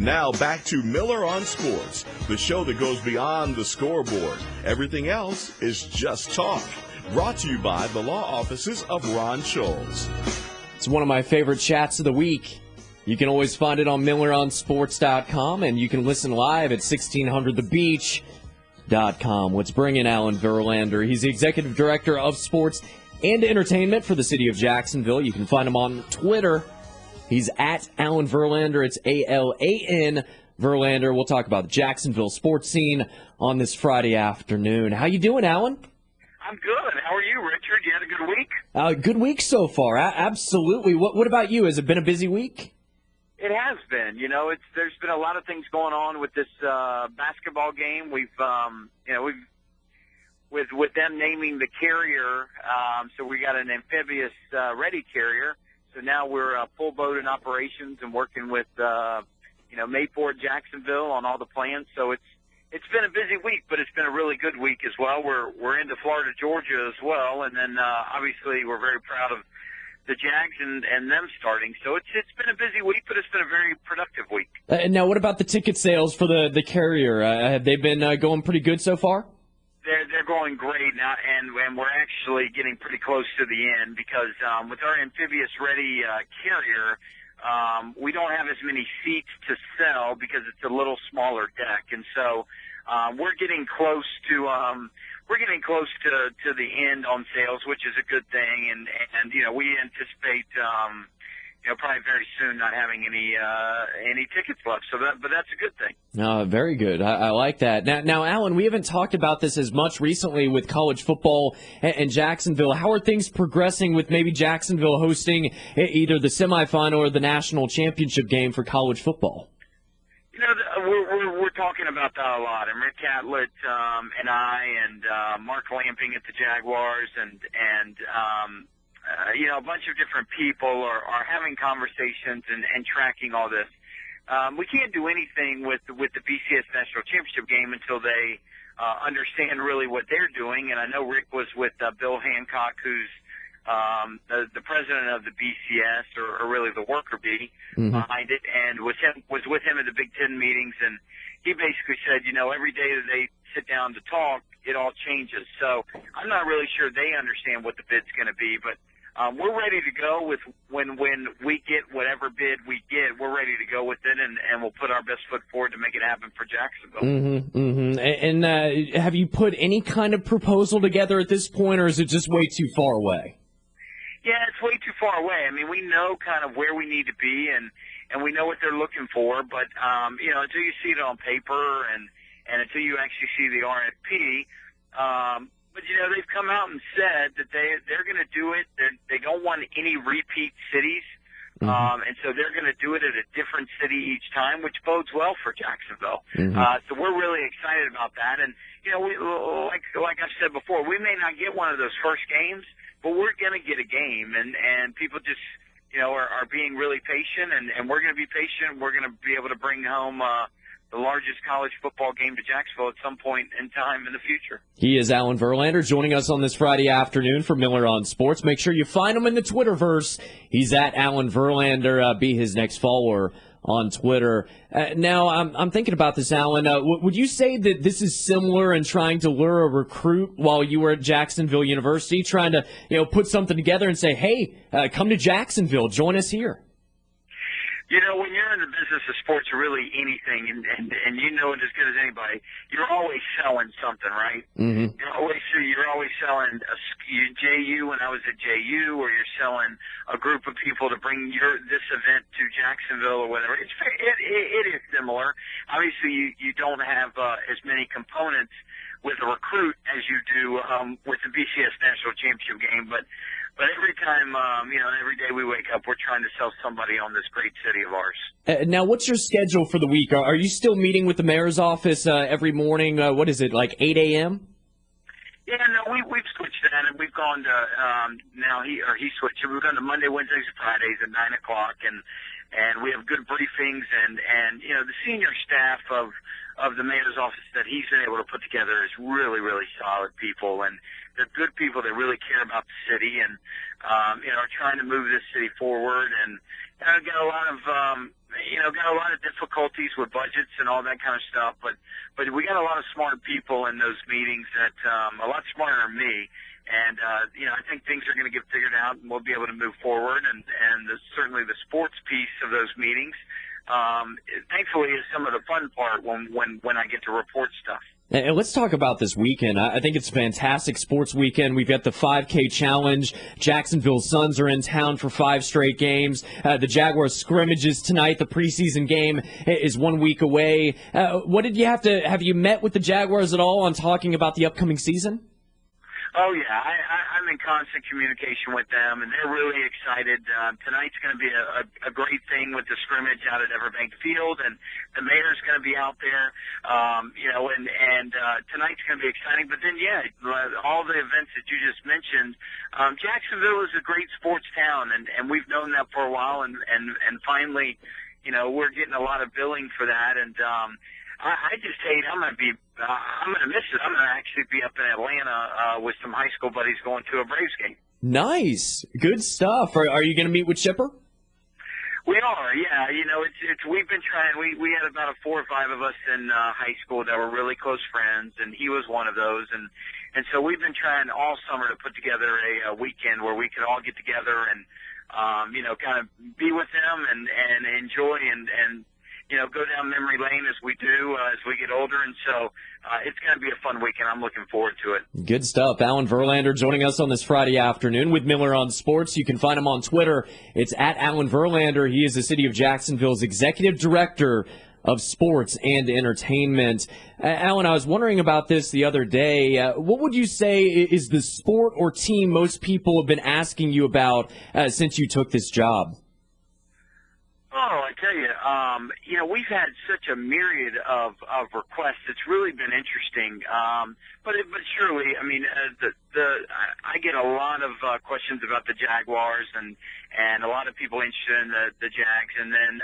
Now back to Miller on Sports, the show that goes beyond the scoreboard. Everything else is just talk. Brought to you by the law offices of Ron Scholes. It's one of my favorite chats of the week. You can always find it on MillerOnSports.com, and you can listen live at 1600thebeach.com. Let's bring in Alan Verlander. He's the Executive Director of Sports and Entertainment for the City of Jacksonville. You can find him on Twitter. He's at Alan Verlander. It's ALAN Verlander. We'll talk about the Jacksonville sports scene on this Friday afternoon. How you doing, Alan? I'm good. How are you, Richard? You had a good week? Good week so far. Absolutely. What about you? Has it been a busy week? It has been. There's been a lot of things going on with this basketball game. With them naming the carrier, so we got an amphibious ready carrier. So now we're full boat in operations and working with Mayport, Jacksonville on all the plans. So it's been a busy week, but it's been a really good week as well. We're into Florida, Georgia as well, and then obviously we're very proud of the Jags and them starting. So it's been a busy week, but it's been a very productive week. Now, what about the ticket sales for the carrier? Have they been going pretty good so far? They're going great now, and we're actually getting pretty close to the end because with our amphibious ready carrier, we don't have as many seats to sell because it's a little smaller deck, and so we're getting close to the end on sales, which is a good thing, and we anticipate probably very soon not having any tickets left. But that's a good thing. Very good. I like that. Now, Alan, we haven't talked about this as much recently with college football and Jacksonville. How are things progressing with maybe Jacksonville hosting either the semifinal or the national championship game for college football? We're talking about that a lot, and Rick Catlett and I and Mark Lamping at the Jaguars and a bunch of different people are having conversations and tracking all this. We can't do anything with the BCS National Championship game until they understand really what they're doing. And I know Rick was with Bill Hancock, who's the president of the BCS, or really the worker bee behind it, and was with him at the Big Ten meetings. And he basically said, every day that they sit down to talk, it all changes. So I'm not really sure they understand what the bid's going to be, but we're ready to go with when we get whatever bid we get. We're ready to go with it, and we'll put our best foot forward to make it happen for Jacksonville. And have you put any kind of proposal together at this point, or is it just way too far away? Yeah, it's way too far away. I mean, we know kind of where we need to be, and we know what they're looking for, but until you see it on paper and until you actually see the RFP. But, they've come out and said that they're going to do it. They don't want any repeat cities, and so they're going to do it at a different city each time, which bodes well for Jacksonville. So we're really excited about that. And, we, like I've said before, we may not get one of those first games, but we're going to get a game, and people just, are being really patient, and we're going to be patient. We're going to be able to bring home the largest college football game to Jacksonville at some point in time in the future. He is Alan Verlander joining us on this Friday afternoon for Miller on Sports. Make sure you find him in the Twitterverse. He's at Alan Verlander. Be his next follower on Twitter. Now, I'm thinking about this, Alan. Would you say that this is similar in trying to lure a recruit while you were at Jacksonville University, trying to put something together and say, hey, come to Jacksonville, join us here? When you're in the business of sports, or really anything, and you know it as good as anybody, you're always selling something, right? You're always selling a JU when I was at JU, or you're selling a group of people to bring this event to Jacksonville or whatever. It is similar. Obviously, you don't have as many components with a recruit as you do with the BCS National Championship game, but every time, every day we wake up, we're trying to sell somebody on this great city of ours. Now, what's your schedule for the week? Are you still meeting with the mayor's office every morning? What is it, like 8 a.m.? Yeah, no, we've switched that, and we've gone to he switched it. We've gone to Monday, Wednesdays, and Fridays at 9 o'clock, and we have good briefings, and the senior staff of of the mayor's office that he's been able to put together is really, really solid people, and they're good people that really care about the city and, are trying to move this city forward. And got a lot of, got a lot of difficulties with budgets and all that kind of stuff, but we got a lot of smart people in those meetings that, a lot smarter than me. And, I think things are going to get figured out and we'll be able to move forward. And certainly the sports piece of those meetings, thankfully is some of the fun part when I get to report stuff. And let's talk about this weekend. I think it's a fantastic sports weekend. We've got the 5K Challenge. Jacksonville Suns are in town for 5 straight games. The Jaguars scrimmages tonight. The preseason game is 1 week away. What did you have you met with the Jaguars at all on talking about the upcoming season? Oh, yeah. I'm in constant communication with them, and they're really excited. Tonight's going to be a great thing with the scrimmage out at Everbank Field, and the mayor's going to be out there, and tonight's going to be exciting. But then, all the events that you just mentioned, Jacksonville is a great sports town, and we've known that for a while, and finally, we're getting a lot of billing for that, and I just hate. I'm going to miss it. I'm going to actually be up in Atlanta with some high school buddies going to a Braves game. Nice, good stuff. Are you going to meet with Chipper? We are, yeah. We've been trying. We had about 4 or 5 of us in high school that were really close friends, and he was one of those. And so we've been trying all summer to put together a weekend where we could all get together and kind of be with them and enjoy and go down memory lane as we do as we get older. And so it's going to be a fun weekend. I'm looking forward to it. Good stuff. Alan Verlander joining us on this Friday afternoon with Miller on Sports. You can find him on Twitter. It's at Alan Verlander. He is the City of Jacksonville's Executive Director of Sports and Entertainment. Alan, I was wondering about this the other day. What would you say is the sport or team most people have been asking you about since you took this job? Oh, I tell you, we've had such a myriad of requests. It's really been interesting. But surely, I mean, I get a lot of questions about the Jaguars and a lot of people interested in the Jags. And then,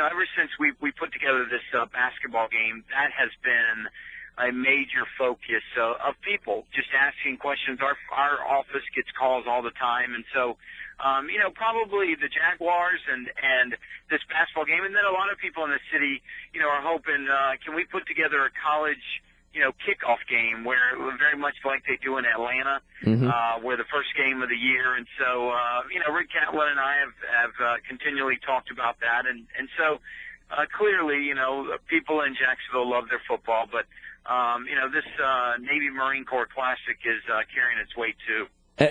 ever since we put together this basketball game, that has been a major focus of people just asking questions. Our office gets calls all the time, and so probably the Jaguars and this basketball game, and then a lot of people in the city, are hoping can we put together a college kickoff game where very much like they do in Atlanta, where the first game of the year. And so Rick Catlin and I have continually talked about that, and so clearly people in Jacksonville love their football, but this Navy Marine Corps Classic is carrying its weight, too.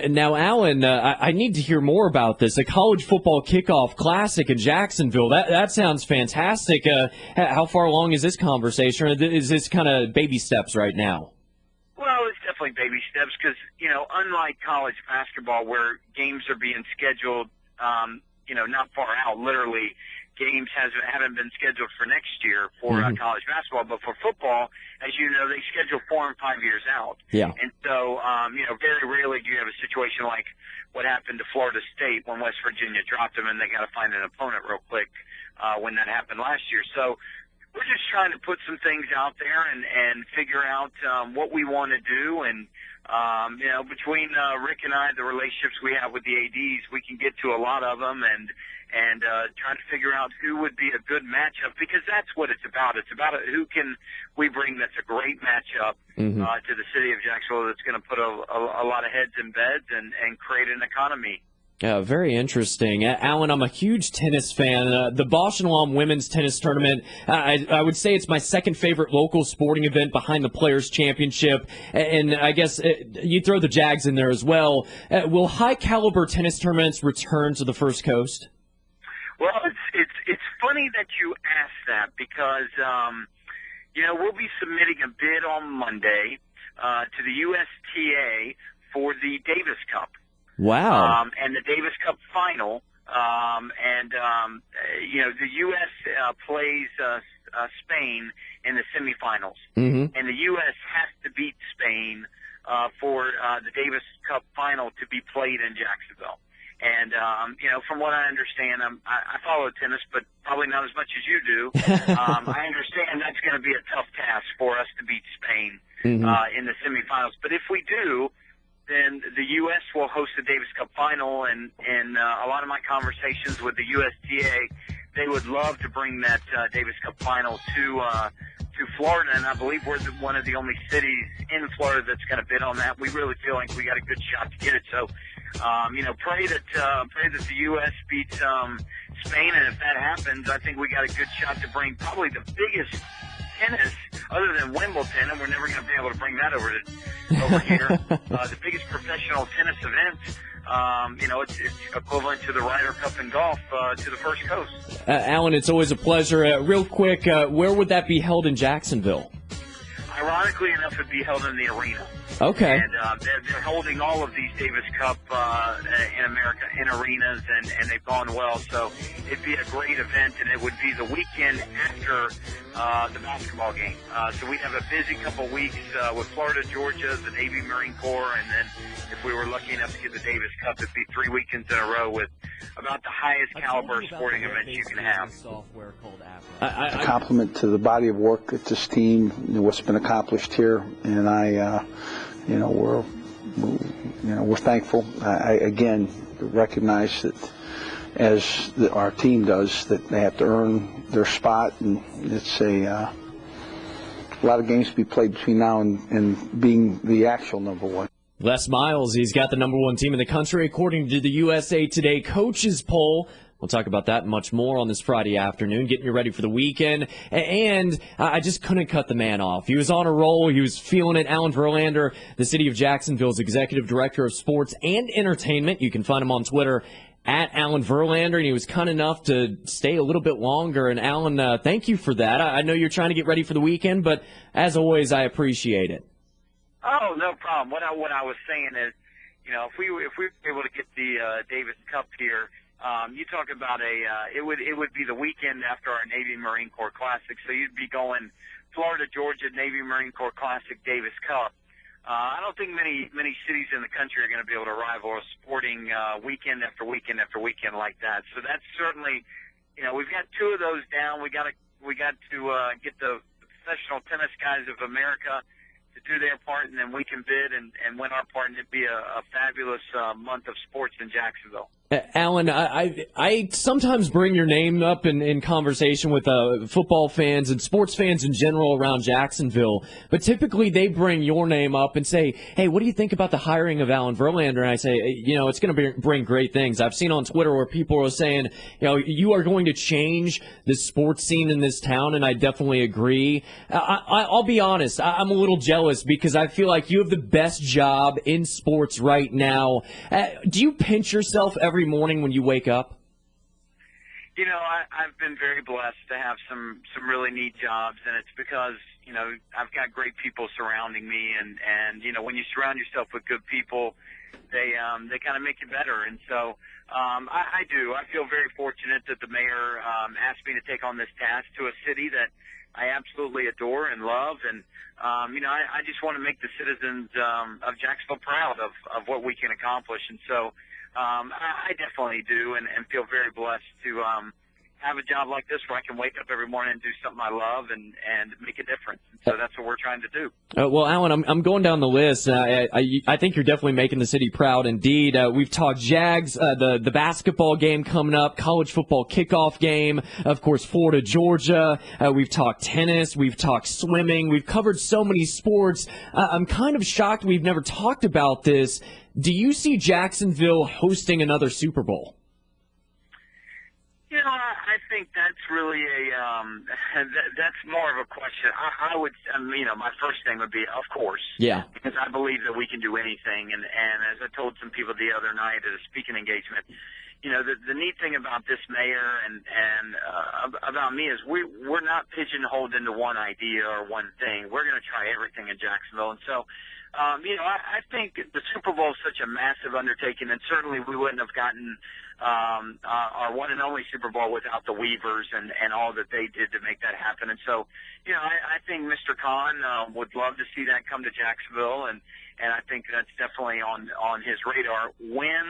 Now, Alan, I need to hear more about this. A college football kickoff classic in Jacksonville. That sounds fantastic. How far along is this conversation? Or is this kind of baby steps right now? Well, it's definitely baby steps because, unlike college basketball where games are being scheduled, not far out, literally, games haven't been scheduled for next year for college basketball, but for football, as you know, they schedule 4 and 5 years out. Yeah. And so, very rarely do you have a situation like what happened to Florida State when West Virginia dropped them and they got to find an opponent real quick when that happened last year. So we're just trying to put some things out there and figure out what we want to do. And, between Rick and I, the relationships we have with the ADs, we can get to a lot of them and trying to figure out who would be a good matchup, because that's what it's about. It's about who can we bring that's a great matchup to the city of Jacksonville that's going to put a lot of heads in beds and create an economy. Very interesting. Alan, I'm a huge tennis fan. The Bosch and Lom women's tennis tournament, I would say it's my second favorite local sporting event behind the Players' Championship. And I guess you throw the Jags in there as well. Will high-caliber tennis tournaments return to the First Coast? Well, it's funny that you ask that because, we'll be submitting a bid on Monday to the USTA for the Davis Cup. Wow. And the Davis Cup final. The U.S. plays Spain in the semifinals. And the U.S. has to beat Spain for the Davis Cup final to be played in Jacksonville. And, from what I understand, I follow tennis, but probably not as much as you do. I understand that's going to be a tough task for us to beat Spain in the semifinals. But if we do, then the U.S. will host the Davis Cup final. And a lot of my conversations with the USTA, they would love to bring that Davis Cup final to Florida, and I believe we're one of the only cities in Florida that's going to bid on that. We really feel like we got a good shot to get it. So, pray that the U.S. beats Spain, and if that happens, I think we got a good shot to bring probably the biggest tennis, other than Wimbledon, and we're never going to be able to bring that over here. The biggest professional tennis event. It's equivalent to the Ryder Cup in golf to the First Coast. Alan, it's always a pleasure. Real quick, where would that be held in Jacksonville? Ironically enough, it'd be held in the arena. Okay. And they're holding all of these Davis Cup in America in arenas, and they've gone well. So it'd be a great event, and it would be the weekend after the basketball game. So we'd have a busy couple weeks with Florida, Georgia, the Navy, Marine Corps, and then if we were lucky enough to get the Davis Cup, it'd be 3 weekends in a row with about the highest caliber sporting events you can have. A compliment to the body of work at this team, what's been accomplished here, and we're thankful. I again recognize that, as our team does, that they have to earn their spot, and it's a lot of games to be played between now and being the actual number one. Les Miles, he's got the number one team in the country according to the USA Today coaches poll. We'll talk about that and much more on this Friday afternoon, getting you ready for the weekend. And I just couldn't cut the man off. He was on a roll. He was feeling it. Alan Verlander, the City of Jacksonville's Executive Director of Sports and Entertainment. You can find him on Twitter at Alan Verlander, and he was kind enough to stay a little bit longer. And Alan, thank you for that. I know you're trying to get ready for the weekend, but as always, I appreciate it. Oh, no problem. What I was saying is, if we were able to get the Davis Cup here, you talk about it would be the weekend after our Navy Marine Corps Classic. So you'd be going Florida, Georgia, Navy Marine Corps Classic, Davis Cup. I don't think many cities in the country are going to be able to rival a sporting weekend after weekend after weekend like that. So that's certainly, we've got two of those down. We got to get the professional tennis guys of America to do their part, and then we can bid and win our part, and it'd be a fabulous month of sports in Jacksonville. Alan, I sometimes bring your name up in conversation with football fans and sports fans in general around Jacksonville, but typically they bring your name up and say, hey, what do you think about the hiring of Alan Verlander? And I say, it's going to bring great things. I've seen on Twitter where people are saying, you are going to change the sports scene in this town, and I definitely agree. I'll be honest, I'm a little jealous because I feel like you have the best job in sports right now. Do you pinch yourself every morning when you wake up? I've been very blessed to have some really neat jobs, and it's because, I've got great people surrounding me, and when you surround yourself with good people, they kind of make you better. And so I do. I feel very fortunate that the mayor asked me to take on this task to a city that I absolutely adore and love, and I just want to make the citizens of Jacksonville proud of what we can accomplish. And so I definitely do, and feel very blessed to have a job like this where I can wake up every morning and do something I love and make a difference. So that's what we're trying to do. Well, Alan, I'm going down the list. I think you're definitely making the city proud indeed. We've talked Jags, the basketball game coming up, college football kickoff game, of course, Florida, Georgia. We've talked tennis. We've talked swimming. We've covered so many sports. I'm kind of shocked we've never talked about this. Do you see Jacksonville hosting another Super Bowl? I think that's really that's more of a question. I would, my first thing would be, of course. Yeah. Because I believe that we can do anything. And as I told some people the other night at a speaking engagement, the neat thing about this mayor and about me is we're not pigeonholed into one idea or one thing. We're going to try everything in Jacksonville. And so, I think the Super Bowl is such a massive undertaking, and certainly we wouldn't have gotten our one and only Super Bowl without the Weavers and all that they did to make that happen. And so, I think Mr. Khan would love to see that come to Jacksonville, and I think that's definitely on his radar. When,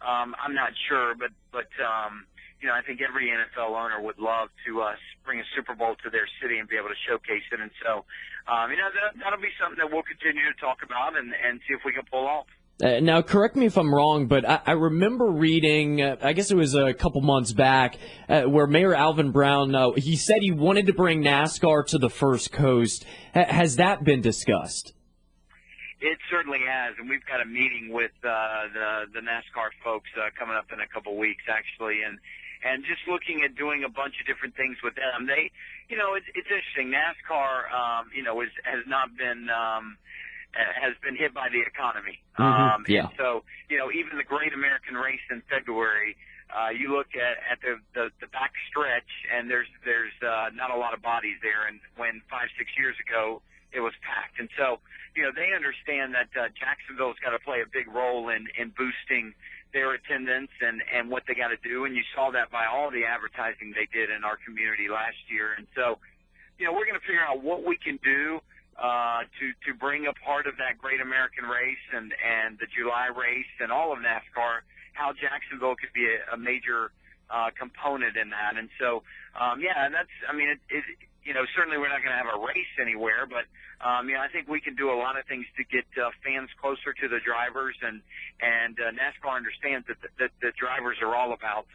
I'm not sure, but I think every NFL owner would love to bring a Super Bowl to their city and be able to showcase it. And so, that'll be something that we'll continue to talk about and see if we can pull off. Now, correct me if I'm wrong, but I remember reading, I guess it was a couple months back, where Mayor Alvin Brown, he said he wanted to bring NASCAR to the First Coast. Has that been discussed? It certainly has, and we've got a meeting with the NASCAR folks coming up in a couple weeks, actually, and just looking at doing a bunch of different things with them. They, it's interesting. NASCAR, has not been has been hit by the economy. Yeah. And so, even the Great American Race in February, you look at the back stretch, and there's not a lot of bodies there. And when 5-6 years ago, it was packed. And so, they understand that Jacksonville's got to play a big role in boosting their attendance and what they got to do. And you saw that by all the advertising they did in our community last year. And so, we're going to figure out what we can do to bring a part of that Great American Race and the July race and all of NASCAR, how Jacksonville could be a major component in that. And so, certainly we're not going to have a race anywhere, but I think we can do a lot of things to get fans closer to the drivers, and NASCAR understands that the drivers are all about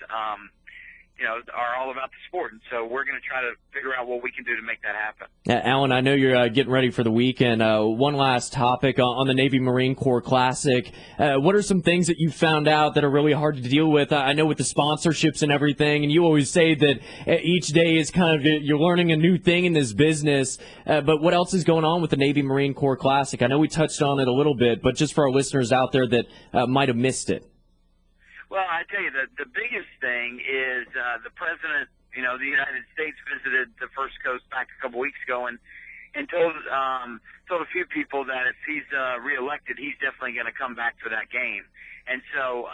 the sport. And so we're going to try to figure out what we can do to make that happen. Alan, I know you're getting ready for the weekend. One last topic on the Navy Marine Corps Classic. What are some things that you found out that are really hard to deal with? I know with the sponsorships and everything, and you always say that each day is kind of, you're learning a new thing in this business. But what else is going on with the Navy Marine Corps Classic? I know we touched on it a little bit, but just for our listeners out there that might have missed it. Well, I tell you, the biggest thing is the president, the United States visited the First Coast back a couple weeks ago and told a few people that if he's reelected, he's definitely going to come back for that game. And so,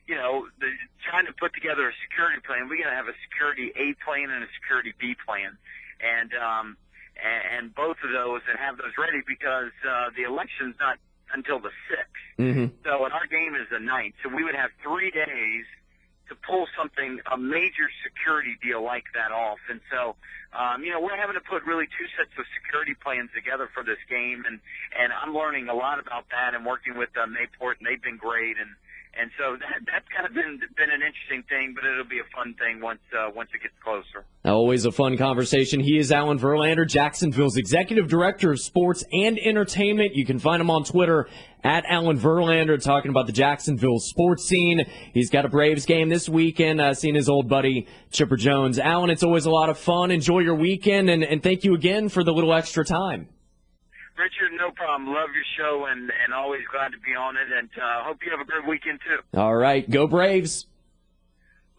trying to put together a security plan, we got to have a security A plan and a security B plan, and both of those and have those ready because the election's not until the 6th. So, and our game is the 9th. So we would have 3 days to pull a major security deal like that off. And so, we're having to put really 2 sets of security plans together for this game. And I'm learning a lot about that and working with Mayport, and they've been great. And so that's kind of been an interesting thing, but it'll be a fun thing once it gets closer. Always a fun conversation. He is Alan Verlander, Jacksonville's Executive Director of Sports and Entertainment. You can find him on Twitter at Alan Verlander, talking about the Jacksonville sports scene. He's got a Braves game this weekend, seeing his old buddy Chipper Jones. Alan, it's always a lot of fun. Enjoy your weekend, and thank you again for the little extra time. Richard, no problem. Love your show and always glad to be on it. And hope you have a great weekend, too. All right. Go Braves.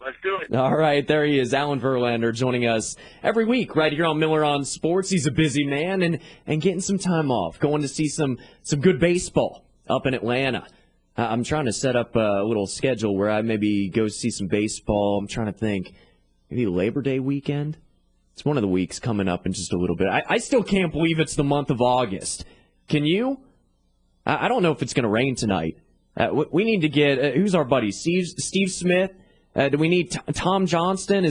Let's do it. All right. There he is, Alan Verlander, joining us every week right here on Miller on Sports. He's a busy man and getting some time off, going to see some good baseball up in Atlanta. I'm trying to set up a little schedule where I maybe go see some baseball. I'm trying to think. Maybe Labor Day weekend? It's one of the weeks coming up in just a little bit. I still can't believe it's the month of August. Can you? I don't know if it's going to rain tonight. We need to get who's our buddy? Steve Smith? Do we need Tom Johnston?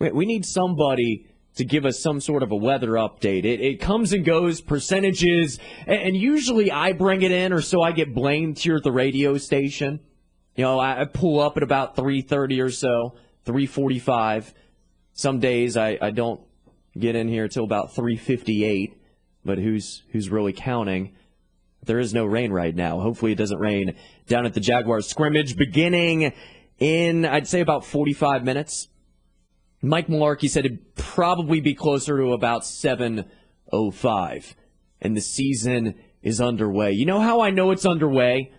We need somebody to give us some sort of a weather update. It comes and goes, percentages, and usually I bring it in, or so I get blamed here at the radio station. I pull up at about 3:30 or so, 3:45. Some days I don't get in here until about 3:58, but who's really counting? There is no rain right now. Hopefully it doesn't rain down at the Jaguars scrimmage beginning in, I'd say, about 45 minutes. Mike Mularkey said it'd probably be closer to about 7:05, and the season is underway. You know how I know it's underway?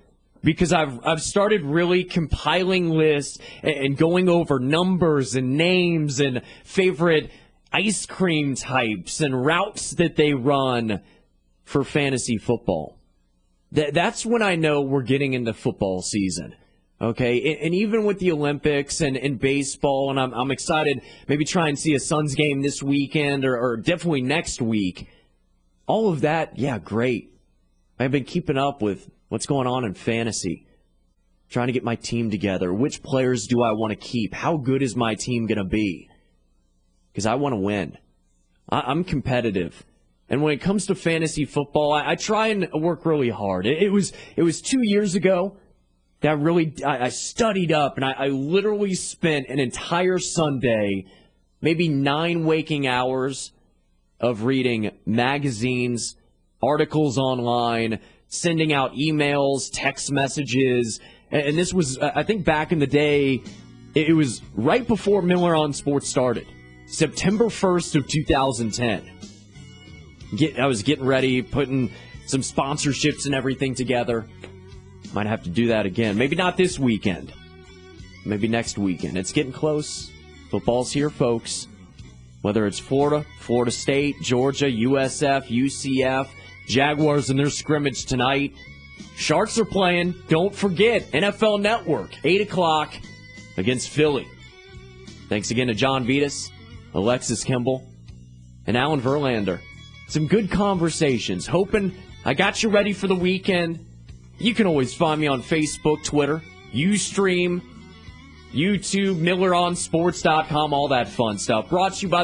Because I've started really compiling lists and going over numbers and names and favorite ice cream types and routes that they run for fantasy football. That's when I know we're getting into football season. Okay, and even with the Olympics and baseball, and I'm excited, maybe try and see a Suns game this weekend or definitely next week. All of that, yeah, great. I've been keeping up with what's going on in fantasy, trying to get my team together. Which players do I want to keep? How good is my team going to be? Because I want to win. I'm competitive. And when it comes to fantasy football, I try and work really hard. It was 2 years ago that I studied up, and I literally spent an entire Sunday, maybe 9 waking hours of reading magazines, articles online, sending out emails, text messages. And this was, I think back in the day, it was right before Miller on Sports started, September 1st of 2010. I was getting ready, putting some sponsorships and everything together. Might have to do that again. Maybe not this weekend. Maybe next weekend. It's getting close. Football's here, folks. Whether it's Florida, Florida State, Georgia, USF, UCF, Jaguars in their scrimmage tonight. Sharks are playing. Don't forget, NFL Network, 8 o'clock against Philly. Thanks again to John Vitas, Alexis Kimball, and Alan Verlander. Some good conversations. Hoping I got you ready for the weekend. You can always find me on Facebook, Twitter, Ustream, YouTube, MillerOnSports.com, all that fun stuff. Brought to you by the